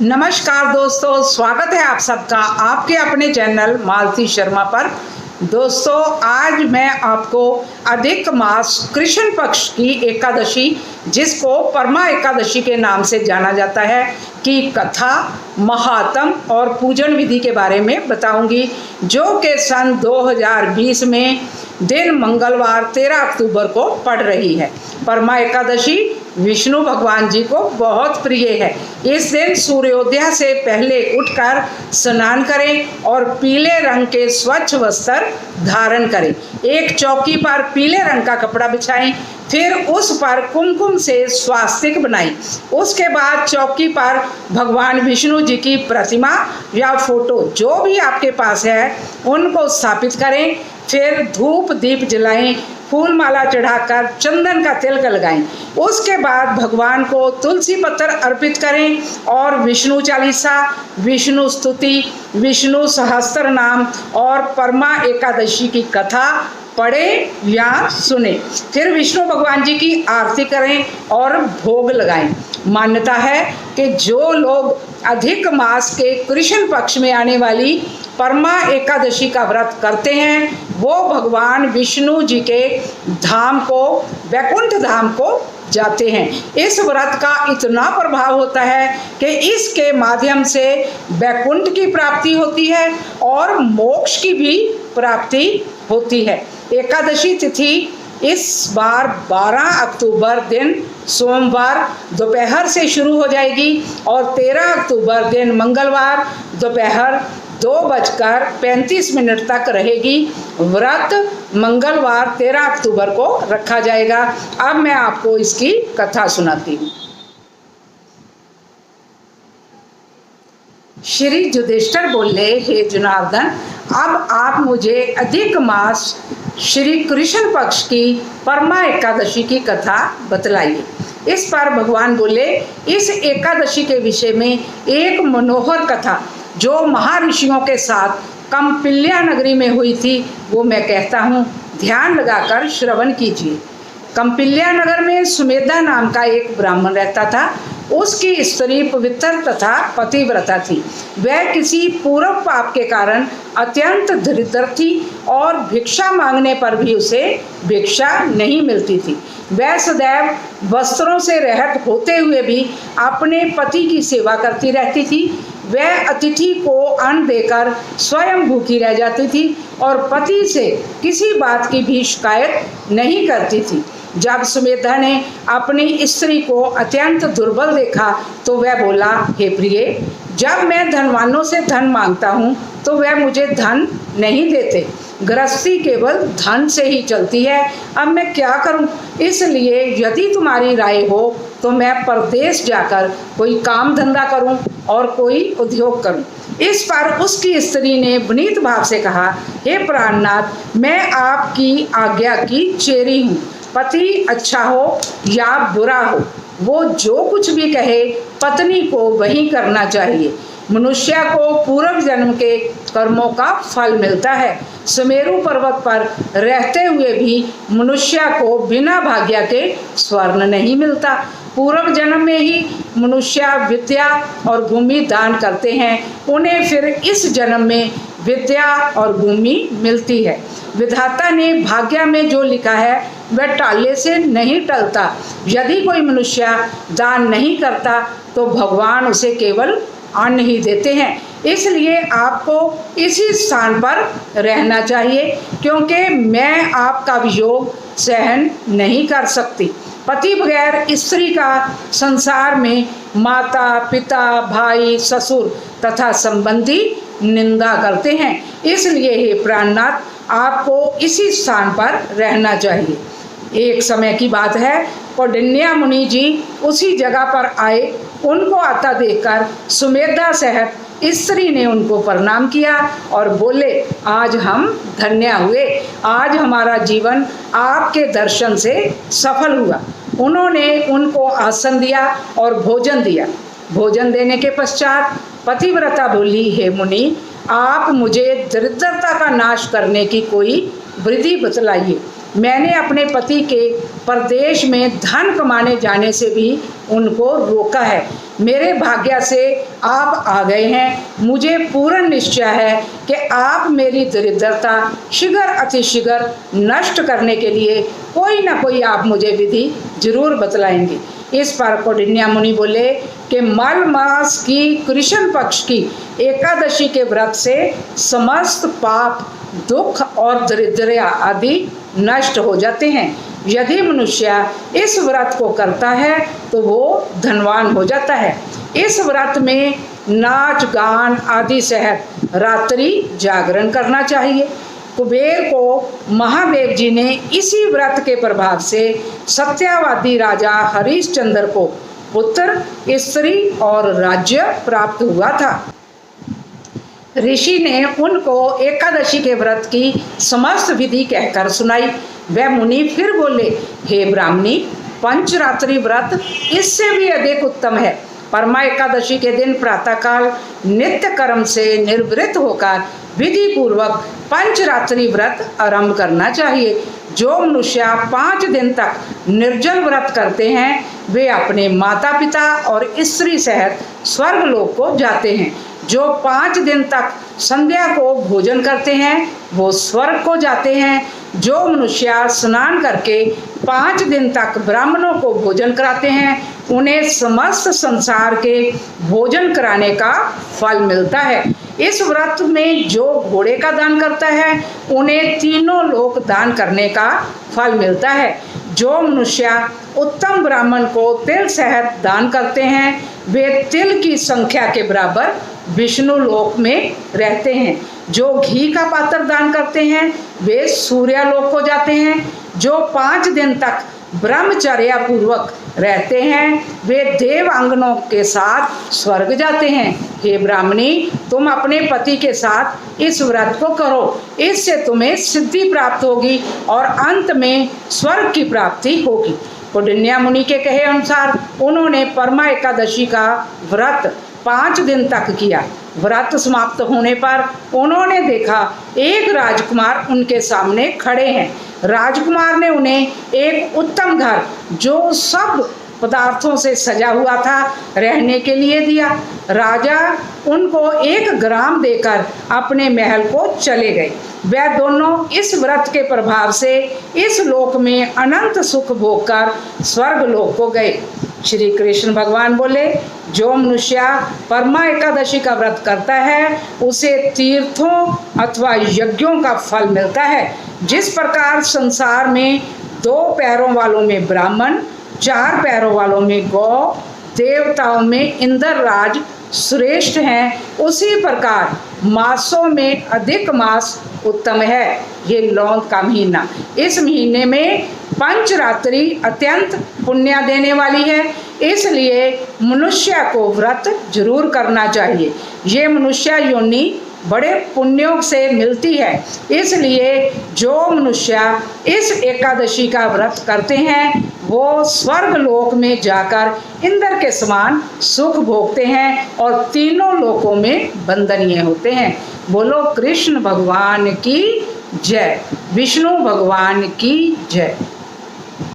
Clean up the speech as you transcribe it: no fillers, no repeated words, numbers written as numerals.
नमस्कार दोस्तों, स्वागत है आप सबका आपके अपने चैनल मालती शर्मा पर। दोस्तों, आज मैं आपको अधिक मास कृष्ण पक्ष की एकादशी, जिसको परमा एकादशी के नाम से जाना जाता है, की कथा, महात्म और पूजन विधि के बारे में बताऊंगी, जो कि सन 2020 में दिन मंगलवार 13 अक्टूबर को पड़ रही है। परमा एकादशी विष्णु भगवान जी को बहुत प्रिय है। इस दिन सूर्योदय से पहले उठकर स्नान करें और पीले रंग के स्वच्छ वस्त्र धारण करें। एक चौकी पर पीले रंग का कपड़ा बिछाएं, फिर उस पर कुमकुम से स्वास्तिक बनाएं। उसके बाद चौकी पर भगवान विष्णु जी की प्रतिमा या फोटो जो भी आपके पास है उनको स्थापित करें। फिर धूप दीप जलाएं, फूल माला चढ़ाकर चंदन का तिलक लगाएं। उसके बाद भगवान को तुलसी पत्र अर्पित करें और विष्णु चालीसा, विष्णु स्तुति, विष्णु सहस्त्र नाम और परमा एकादशी की कथा पढ़े या सुने। फिर विष्णु भगवान जी की आरती करें और भोग लगाएं। मान्यता है कि जो लोग अधिक मास के कृष्ण पक्ष में आने वाली परमा एकादशी का व्रत करते हैं, वो भगवान विष्णु जी के धाम को, वैकुंठ धाम को जाते हैं। इस व्रत का इतना प्रभाव होता है कि इसके माध्यम से वैकुंठ की प्राप्ति होती है और मोक्ष की भी प्राप्ति होती है। एकादशी तिथि इस बार 12 अक्टूबर दिन सोमवार दोपहर से शुरू हो जाएगी और 13 अक्टूबर दिन मंगलवार दोपहर 2:35 तक रहेगी। व्रत मंगलवार 13 अक्टूबर को रखा जाएगा। अब मैं आपको इसकी कथा सुनाती हूँ। श्री युधिष्ठिर बोले, हे जनार्दन, अब आप मुझे अधिक मास श्री कृष्ण पक्ष की परमा एकादशी की कथा बतलाइए। इस पर भगवान बोले, इस एकादशी के विषय में एक मनोहर कथा जो महर्षियों के साथ कौंपिल्या नगरी में हुई थी, वो मैं कहता हूँ, ध्यान लगाकर श्रवण कीजिए। कौंपिल्या नगर में सुमेधा नाम का एक ब्राह्मण रहता था। उसकी स्त्री पवित्र तथा पतिव्रता थी। वह किसी पूर्व पाप के कारण अत्यंत दरिद्र थी और भिक्षा मांगने पर भी उसे भिक्षा नहीं मिलती थी। वह सदैव वस्त्रों से रहित होते हुए भी अपने पति की सेवा करती रहती थी। वह अतिथि को अन्न देकर स्वयं भूखी रह जाती थी और पति से किसी बात की भी शिकायत नहीं करती थी। जब सुमेधा ने अपनी स्त्री को अत्यंत दुर्बल देखा तो वह बोला, हे प्रिय, जब मैं धनवानों से धन मांगता हूँ तो वह मुझे धन नहीं देते। गृहस्थी केवल धन से ही चलती है। अब मैं क्या करूं? इसलिए यदि तुम्हारी राय हो तो मैं परदेश जाकर कोई काम धंधा करूं और कोई उद्योग करूं। इस पर उसकी स्त्री ने विनीत भाव से कहा, हे प्राणनाथ, मैं आपकी आज्ञा की चेरी हूँ। पति अच्छा हो या बुरा हो, वो जो कुछ भी कहे पत्नी को वही करना चाहिए। मनुष्य को पूर्व जन्म के कर्मों का फल मिलता है। सुमेरु पर्वत पर रहते हुए भी मनुष्य को बिना भाग्य के स्वर्ण नहीं मिलता। पूर्व जन्म में ही मनुष्य विद्या और भूमि दान करते हैं, उन्हें फिर इस जन्म में विद्या और भूमि मिलती है। विधाता ने भाग्य में जो लिखा है वह टालने से नहीं टलता। यदि कोई मनुष्य दान नहीं करता तो भगवान उसे केवल अन्न ही देते हैं। इसलिए आपको इसी स्थान पर रहना चाहिए, क्योंकि मैं आपका वियोग सहन नहीं कर सकती। पति बगैर स्त्री का संसार में माता, पिता, भाई, ससुर तथा संबंधी निंदा करते हैं। इसलिए हे प्राणनाथ, आपको इसी स्थान पर रहना चाहिए। एक समय की बात है, कौंडिन्य मुनि जी उसी जगह पर आए। उनको आता देखकर सुमेधा सहित स्त्री ने उनको प्रणाम किया और बोले, आज हम धन्य हुए। आज हमारा जीवन आपके दर्शन से सफल हुआ। उन्होंने उनको आसन दिया और भोजन दिया। भोजन देने के पश्चात पतिव्रता बोली, हे मुनि, आप मुझे दरिद्रता का नाश करने की कोई विधि बतलाइए। मैंने अपने पति के परदेश में धन कमाने जाने से भी उनको रोका है। मेरे भाग्य से आप आ गए हैं। मुझे पूर्ण निश्चय है कि आप मेरी दरिद्रता शीघ्र अतिशीघ्र नष्ट करने के लिए कोई ना कोई आप मुझे विधि जरूर बतलाएंगे। इस पर कौंडिन्य मुनि बोले कि मल मास की कृष्ण पक्ष की एकादशी के व्रत से समस्त पाप, दुख और दरिद्र आदि नष्ट हो जाते हैं। यदि मनुष्य इस व्रत को करता है तो वो धनवान हो जाता है। इस व्रत में नाच गान आदि सहित रात्रि जागरण करना चाहिए। कुबेर को महादेव जी ने इसी व्रत के प्रभाव से सत्यवादी राजा हरिश्चंद्र को पुत्र, स्त्री और राज्य प्राप्त हुआ था। ऋषि ने उनको एकादशी के व्रत की समस्त विधि कहकर सुनाई। वह मुनि फिर बोले, हे ब्राह्मणी, पंचरात्रि व्रत इससे भी अधिक उत्तम है। परमा एकादशी के दिन प्रातःकाल नित्य कर्म से निवृत्त होकर विधि पूर्वक पंचरात्रि व्रत आरंभ करना चाहिए। जो मनुष्य 5 दिन तक निर्जल व्रत करते हैं वे अपने माता पिता और स्त्री सहित स्वर्ग लोक को जाते हैं। जो 5 दिन तक संध्या को भोजन करते हैं वो स्वर्ग को जाते हैं। जो मनुष्य स्नान करके 5 दिन तक ब्राह्मणों को भोजन कराते हैं उन्हें समस्त संसार के भोजन कराने का फल मिलता है। इस व्रत में जो घोड़े का दान करता है उन्हें तीनों लोक दान करने का फल मिलता है। जो मनुष्य उत्तम ब्राह्मण को तिल सहित दान करते हैं वे तिल की संख्या के बराबर विष्णु लोक में रहते हैं। जो घी का पात्र दान करते हैं वे सूर्यलोक को जाते हैं। जो 5 दिन तक ब्रह्मचर्या पूर्वक रहते हैं वे देवांगनों के साथ स्वर्ग जाते हैं। हे ब्राह्मणी, तुम अपने पति के साथ इस व्रत को करो, इससे तुम्हें सिद्धि प्राप्त होगी और अंत में स्वर्ग की प्राप्ति होगी। कौंडिन्य मुनि के कहे अनुसार उन्होंने परमा एकादशी का व्रत 5 दिन तक किया। व्रत समाप्त होने पर उन्होंने देखा एक राजकुमार उनके सामने खड़े हैं। राजकुमार ने उन्हें एक उत्तम घर जो सब पदार्थों से सजा हुआ था रहने के लिए दिया। राजा उनको 1 ग्राम देकर अपने महल को चले गए। वह दोनों इस व्रत के प्रभाव से इस लोक में अनंत सुख भोग कर स्वर्ग लोक को गए। श्री कृष्ण भगवान बोले, जो मनुष्य परमा एकादशी का व्रत करता है उसे तीर्थों अथवा यज्ञों का फल मिलता है। जिस प्रकार संसार में 2 पैरों वालों में ब्राह्मण, 4 पैरों वालों में गौ, देवताओं में इंद्रराज श्रेष्ठ हैं, उसी प्रकार मासों में अधिक मास उत्तम है। ये लौंग का महीना, इस महीने में पंचरात्रि अत्यंत पुण्य देने वाली है, इसलिए मनुष्य को व्रत जरूर करना चाहिए। ये मनुष्य योनि बड़े पुण्यों से मिलती है, इसलिए जो मनुष्य इस एकादशी का व्रत करते हैं वो स्वर्ग लोक में जाकर इंद्र के समान सुख भोगते हैं और तीनों लोकों में वंदनीय होते हैं। बोलो कृष्ण भगवान की जय, विष्णु भगवान की जय।